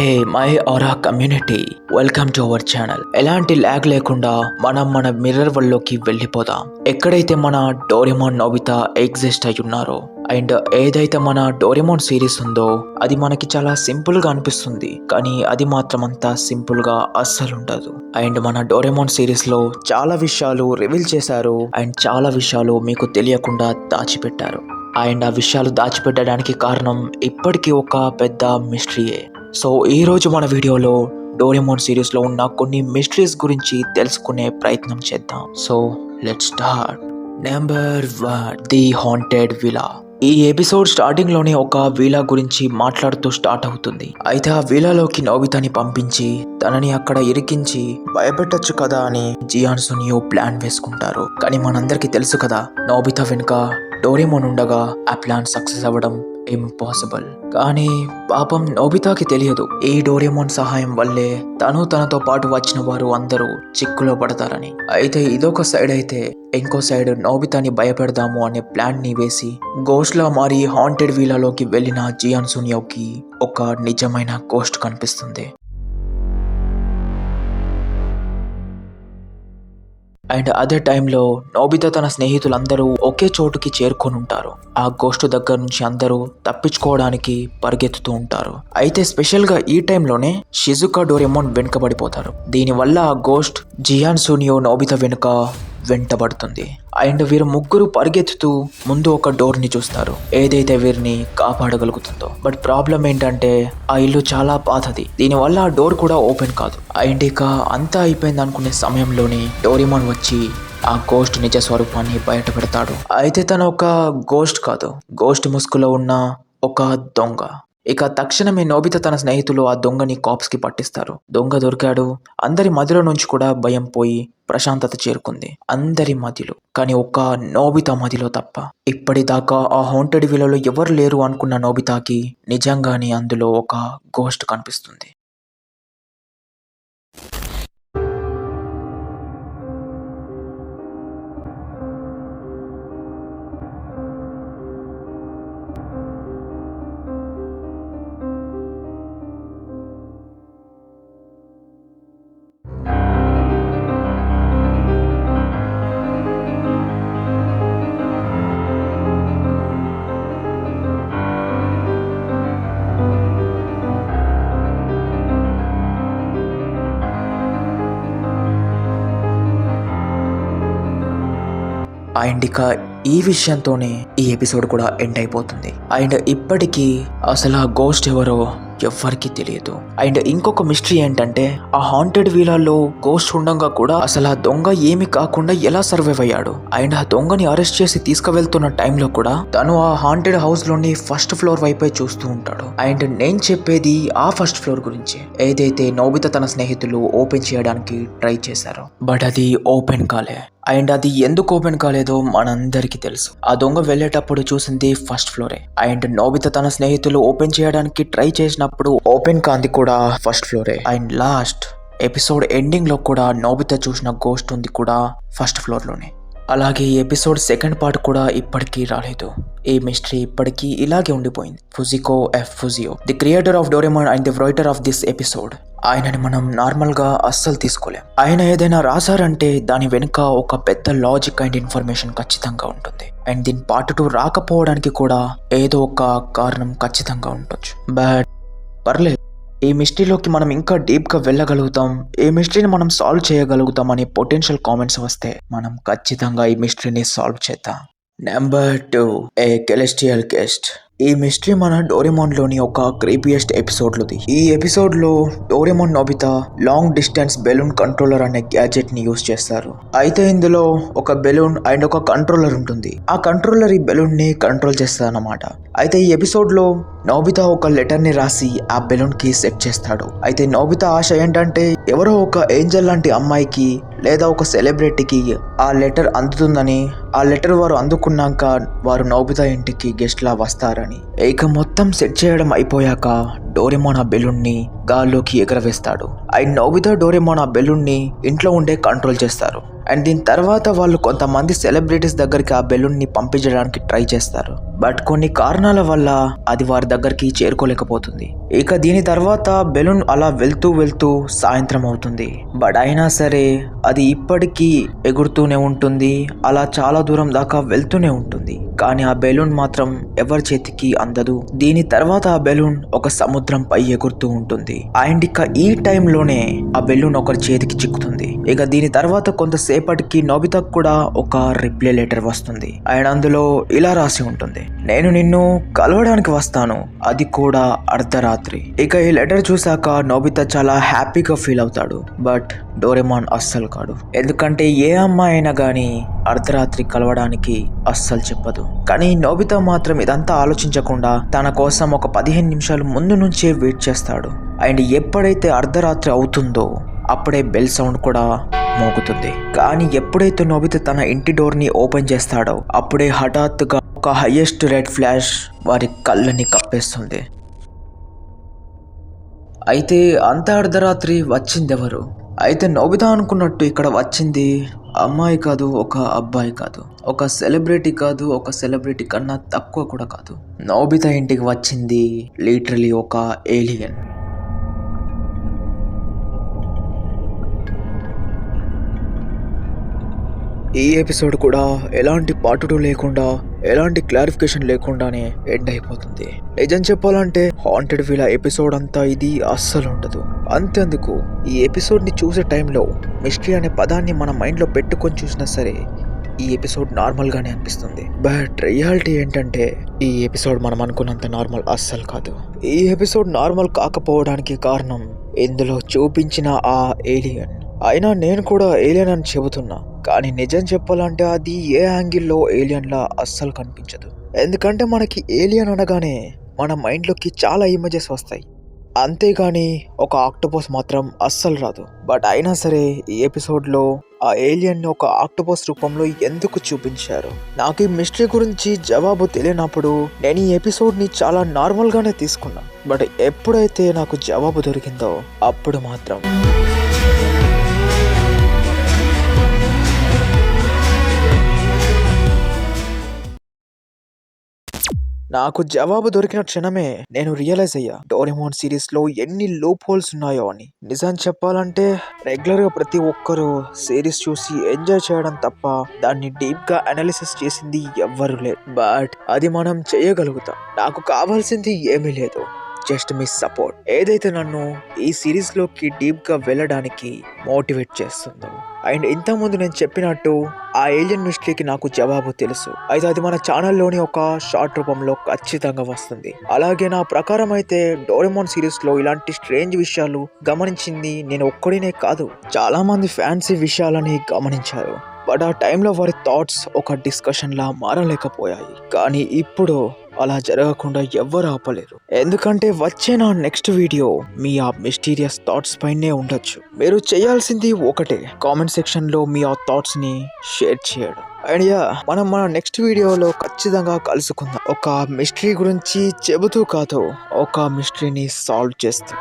Hey my aura community, welcome to our channel. ఎలాంటి lag లేకుండా మనం మన మిర్రర్ వరల్డ్లోకి వెళ్ళిపోదాం. ఎక్కడైతే మన డోరేమోన్ నోబితా ఎగ్జిస్ట్ అయి ఉన్నారో అండ్ ఏదైతే మన డోరేమోన్ సిరీస్ ఉందో అది మనకి చాలా సింపుల్ గా అనిపిస్తుంది, కానీ అది మాత్రం అంత సింపుల్ గా అస్సలు ఉండదు. అండ్ మన డోరేమోన్ సిరీస్ లో చాలా విషయాలు రివీల్ చేశారు అండ్ చాలా విషయాలు మీకు తెలియకుండా దాచిపెట్టారు. అండ్ ఆ విషయాలు దాచిపెట్టడానికి కారణం ఇప్పటికీ ఒక పెద్ద మిస్టరీయే. సో ఈ రోజు మన వీడియోలో డోరేమోన్ సిరీస్ లో ఉన్న కొన్ని మిస్టరీస్ గురించి తెలుసుకునే ప్రయత్నం చేద్దాం. So let's start. Number 1, the haunted villa. ఈ ఎపిసోడ్ స్టార్టింగ్ లోనే ఒక వీలా గురించి మాట్లాడుతూ స్టార్ట్ అవుతుంది. అయితే ఆ వీలాలోకి నోబితాని పంపించి తనని అక్కడ ఇరికించి భయపెట్టొచ్చు కదా అని జియాన్ సునియో ప్లాన్ వేసుకుంటారు. కానీ మనందరికి తెలుసు కదా, నోబితా వెనుక డోరేమోన్ ఉండగా ఆ ప్లాన్ సక్సెస్ అవ్వడం ఇంపాసిబుల్. కానీ పాపం నోబితాకి తెలియదు ఈ డోరేమోన్ సహాయం వల్లే తనతో పాటు వచ్చిన వారు అందరూ చిక్కులో పడతారని. అయితే ఇదొక సైడ్ అయితే ఇంకో సైడ్ నోబితాని భయపెడదాము అనే ప్లాన్ ని వేసి గోస్ట్ లా మారి హాంటెడ్ వీలాలోకి వెళ్ళిన జియాన్ సునియోకి ఒక నిజమైన గోస్ట్ కనిపిస్తుంది. అండ్ అదే టైంలో నోబితా తన స్నేహితులందరూ ఒకే చోటుకి చేరుకొని ఉంటారు. ఆ గోస్ట్ దగ్గర నుంచి అందరూ తప్పించుకోవడానికి పరిగెత్తుతూ ఉంటారు. అయితే స్పెషల్ గా ఈ టైంలోనే షిజుకా డోరేమోన్ వెనుకబడిపోతారు. దీనివల్ల ఆ గోస్ట్ జియాన్ సునియో నోబితా వెనుక వెంటబడుతుంది. అండ్ వీరు ముగ్గురు పరిగెత్తుతూ ముందు ఒక డోర్ ని చూస్తారు, ఏదైతే వీరిని కాపాడగలుగుతుందో. బట్ ప్రాబ్లం ఏంటంటే ఆ ఇల్లు చాలా పాతది, దీనివల్ల ఆ డోర్ కూడా ఓపెన్ కాదు. అండ్ ఇక అంతా అయిపోయింది అనుకునే సమయంలోనే డోరేమోన్ వచ్చి ఆ గోస్ట్ నిజ స్వరూపాన్ని బయట పెడతాడు. అయితే తను ఒక గోస్ట్ కాదు, గోస్ట్ ముసుగులో ఉన్న ఒక దొంగ. ఇక తక్షణమే నోబితా తన స్నేహితులు ఆ దొంగని కాప్స్ కి పట్టిస్తారు. దొంగ దొరికాడు. అందరి మధ్యలో నుంచి కూడా భయం పోయి ప్రశాంతత చేరుకుంది అందరి మధ్యలో, కానీ ఒక్క నోబితా మధ్యలో తప్ప. ఇప్పటిదాకా ఆ హాంటెడ్ విలాలో ఎవరు లేరు అనుకున్న నోబితాకి నిజంగానే అందులో ఒక గోస్ట్ కనిపిస్తుంది. అండ్ ఇక ఈ విషయంతోనే ఈ ఎపిసోడ్ కూడా ఎండ్ అయిపోతుంది. అండ్ ఇప్పటికీ అసలు ఆ గోస్ట్ ఎవరో ఎవ్వరికి తెలియదు. అండ్ ఇంకొక మిస్టరీ ఏంటంటే ఆ హాంటెడ్ వీలాల్లో గోస్ట్ ఉండగా కూడా అసలు ఆ దొంగ ఏమి కాకుండా ఎలా సర్వైవ్ అయ్యాడు. అండ్ ఆ దొంగని అరెస్ట్ చేసి తీసుకువెళ్తున్న టైంలో కూడా తను ఆ హాంటెడ్ హౌస్ లోని ఫస్ట్ ఫ్లోర్ వైపే చూస్తూ ఉంటాడు. అండ్ నేను చెప్పేది ఆ ఫస్ట్ ఫ్లోర్ గురించి, ఏదైతే నోబితా తన స్నేహితులు ఓపెన్ చేయడానికి ట్రై చేశారో బట్ అది ఓపెన్ కాలే. అండ్ అది ఎందుకు ఓపెన్ కాలేదో మనందరికీ తెలుసు. ఆ దొంగ వెళ్ళేటప్పుడు చూసింది ఫస్ట్ ఫ్లోరే. అండ్ నోబితా తన స్నేహితులు ఓపెన్ చేయడానికి ట్రై చేసినప్పుడు ఓపెన్ కాంది కూడా ఫస్ట్ ఫ్లోరే. అండ్ లాస్ట్ ఎపిసోడ్ ఎండింగ్ లో కూడా నోబితా చూసిన గోస్ట్ ఉంది కూడా ఫస్ట్ ఫ్లోర్ లోనే. అలాగే ఈ ఎపిసోడ్ సెకండ్ పార్ట్ కూడా ఇప్పటికీ రాలేదు. ఈ మిస్టరీ ఇప్పటికీ ఇలాగే ఉండిపోయింది. Fujiko F Fujio, the creator of Doraemon and the writer of this episode, ఆయనని మనం నార్మల్ గా అస్సలు తీసుకోలేం. ఆయన ఏదైనా రాశారంటే దాని వెనుక ఒక పెద్ద లాజిక్ అండ్ ఇన్ఫర్మేషన్ ఖచ్చితంగా ఉంటుంది. అండ్ దీని పార్ట్ 2 రాకపోవడానికి కూడా ఏదో ఒక కారణం ఖచ్చితంగా ఉండొచ్చు. బట్ పర్లేదు, ఈ మిస్టరీలోకి మనం ఇంకా డీప్ గా వెళ్ళగలుగుతాం, ఈ మిస్టరీని మనం సాల్వ్ చేయగలుగుతాం అనే పొటెన్షియల్ కామెంట్స్ వస్తే మనం ఖచ్చితంగా ఈ మిస్టరీని సాల్వ్ చేద్దాం. నెంబర్ 2, ఏ కెలెస్టియల్ గెస్ట్. ఈ మిస్టరీ మన డోరేమోన్ లోని ఒక క్రీపియస్ట్ ఎపిసోడ్ లోది. ఈ ఎపిసోడ్ లో Doraemon Nobita long distance balloon controller అనే గ్యాజెట్ ని యూజ్ చేస్తారు. అయితే ఇందులో ఒక బెలూన్ అండ్ ఒక కంట్రోలర్ ఉంటుంది. ఆ కంట్రోలర్ ఈ బెలూన్ ని కంట్రోల్ చేస్తారు అన్నమాట. అయితే ఈ ఎపిసోడ్ లో నోబితా ఒక లెటర్ ని రాసి ఆ బెలూన్ కి సెట్ చేస్తాడు. అయితే నోబితా ఆశ ఏంటంటే ఎవరో ఒక ఏంజల్ లాంటి అమ్మాయికి లేదా ఒక సెలబ్రిటీకి ఆ లెటర్ అందుతుందని, ఆ లెటర్ వారు అందుకున్నాక వారు నోబితా ఇంటికి గెస్ట్ లా వస్తారని. ఇక మొత్తం సెట్ చేయడం అయిపోయాక డోరేమోన్ ఆ బెలూన్ ని గాల్లోకి ఎగరవేస్తాడు. అండ్ నోబితా డోరేమోన్ ఆ బెలూన్ ని ఇంట్లో ఉండే కంట్రోల్ చేస్తారు. అండ్ దీని తర్వాత వాళ్ళు కొంతమంది సెలబ్రిటీస్ దగ్గరికి ఆ బెలూన్ ని పంపించడానికి ట్రై చేస్తారు. బట్ కొన్ని కారణాల వల్ల అది వారి దగ్గరికి చేరుకోలేకపోతుంది. ఇక దీని తర్వాత బెలూన్ అలా వెళ్తూ వెళ్తూ సాయంత్రం అవుతుంది. బట్ అయినా సరే అది ఇప్పటికీ ఎగురుతూనే ఉంటుంది. అలా చాలా దూరం దాకా వెళ్తూనే ఉంటుంది. కానీ ఆ బెలూన్ మాత్రం ఎవరి చేతికి అందదు. దీని తర్వాత ఆ బెలూన్ ఒక సముద్రం పై ఎగురుతూ ఉంటుంది. అండ్ ఇక ఈ టైంలోనే ఆ బెలూన్ ఒకరి చేతికి చిక్కుతుంది. ఇక దీని తర్వాత కొంతసేపటికి నోబితాకు కూడా ఒక రిప్లై లెటర్ వస్తుంది. అండ్ అందులో ఇలా రాసి ఉంటుంది, నేను నిన్ను కలవడానికి వస్తాను, అది కూడా అర్ధరాత్రి. ఇక ఈ లెటర్ చూసాక నోబితా చాలా హ్యాపీగా ఫీల్ అవుతాడు. బట్ డోరేమాన్ అస్సలు కాడు. ఎందుకంటే ఏ అమ్మాయి అయినా గానీ అర్ధరాత్రి కలవడానికి అస్సలు చెప్పదు. కానీ నోబితా మాత్రం ఇదంతా ఆలోచించకుండా తన కోసం ఒక 15 నిమిషాలు ముందు నుంచే వెయిట్ చేస్తాడు. అండ్ ఎప్పుడైతే అర్ధరాత్రి అవుతుందో అప్పుడే బెల్ సౌండ్ కూడా మోగుతుంది. కానీ ఎప్పుడైతే నోబితా తన ఇంటి డోర్ ని ఓపెన్ చేస్తాడో అప్పుడే హఠాత్తుగా ఒక హైయెస్ట్ రెడ్ ఫ్లాష్ వారి కళ్ళని కప్పేస్తుంది. అయితే అంత అర్ధరాత్రి వచ్చిందెవరు? అయితే నోబితా అనుకున్నట్టు ఇక్కడ వచ్చింది అమ్మాయి కాదు, ఒక అబ్బాయి కాదు, ఒక సెలబ్రిటీ కాదు, ఒక సెలబ్రిటీ కన్నా తక్కువ కూడా కాదు. నోబితా ఇంటికి వచ్చింది లిటరలీ ఒక ఏలియన్. ఈ ఎపిసోడ్ కూడా ఎలాంటి పార్ట్ 2 లేకుండా, ఎలాంటి క్లారిఫికేషన్ లేకుండానే ఎండ్ అయిపోతుంది. నిజం చెప్పాలంటే హాంటెడ్ విలా ఎపిసోడ్ అంతా ఇది అస్సలు ఉండదు. అంతేందుకు ఈ ఎపిసోడ్ ని చూసే టైంలో మిస్టరీ అనే పదాన్ని మన మైండ్ లో పెట్టుకొని చూసినా సరే ఈ ఎపిసోడ్ నార్మల్ గానే అనిపిస్తుంది. బట్ రియాలిటీ ఏంటంటే ఈ ఎపిసోడ్ మనం అనుకున్నంత నార్మల్ అస్సలు కాదు. ఈ ఎపిసోడ్ నార్మల్ కాకపోవడానికి కారణం ఇందులో చూపించిన ఆ ఏలియన్. అయినా నేను కూడా ఏలియన్ అని చెబుతున్నా, కానీ నిజం చెప్పాలంటే అది ఏ యాంగిల్లో ఏలియన్లా అస్సలు కనిపించదు. ఎందుకంటే మనకి ఏలియన్ అనగానే మన మైండ్లోకి చాలా ఇమేజెస్ వస్తాయి, అంతేగాని ఒక ఆక్టోపస్ మాత్రం అస్సలు రాదు. బట్ అయినా సరే ఈ ఎపిసోడ్లో ఆ ఏలియన్ని ఒక ఆక్టోపస్ రూపంలో ఎందుకు చూపించారు? నాకు ఈ మిస్టరీ గురించి జవాబు తెలియనప్పుడు నేను ఈ ఎపిసోడ్ని చాలా నార్మల్గానే తీసుకున్నా. బట్ ఎప్పుడైతే నాకు జవాబు దొరికిందో అప్పుడు మాత్రం నాకు జవాబు దొరికిన క్షణమే నేను రియలైజ్ అయ్యా డోరేమోన్ సిరీస్ లో ఎన్ని లూప్ హోల్స్ ఉన్నాయో అని. నిజం చెప్పాలంటే రెగ్యులర్ గా ప్రతి ఒక్కరూ సిరీస్ చూసి ఎంజాయ్ చేయడం తప్ప దాన్ని డీప్ గా అనాలిసిస్ చేసింది ఎవ్వరు లేరు. బట్ అది మనం చేయగలుగుతాం. నాకు కావాల్సింది ఏమీ లేదు, జస్ట్ మీ సపోర్ట్. ఏదైతే నన్ను ఈ సిరీస్ లోకి డీప్ గా వెళ్ళడానికి మోటివేట్ చేస్తుందో. అండ్ ఇంతకుముందు నేను చెప్పినట్టు ఆ ఏలియన్ మిస్టరీకి నాకు జవాబు తెలుసు. అయితే అది మన ఛానల్లోని ఒక షార్ట్ రూపంలో ఖచ్చితంగా వస్తుంది. అలాగే నా ప్రకారం అయితే డోరేమోన్ సిరీస్ లో ఇలాంటి స్ట్రేంజ్ విషయాలు గమనించింది నేను ఒక్కడినే కాదు, చాలా మంది ఫ్యాన్సీ విషయాలని గమనించారు. బట్ ఆ టైంలో వారి థాట్స్ ఒక డిస్కషన్ లా మారలేకపోయాయి. కానీ ఇప్పుడు అలా జరగకుండా ఎవ్వరు ఆపలేరు. ఎందుకంటే వచ్చే నా నెక్స్ట్ వీడియో మీ ఆ మిస్టీరియస్ థాట్స్ పైనే ఉండొచ్చు. మీరు చేయాల్సింది ఒకటే, కామెంట్ సెక్షన్ లో మీ ఆ థాట్స్ ని షేర్ చేయడం. అండ్ మనం మన నెక్స్ట్ వీడియోలో ఖచ్చితంగా కలుసుకుందాం. ఒక మిస్టరీ గురించి చెబుతూ కాదు, ఒక మిస్టరీని సాల్వ్ చేస్తూ.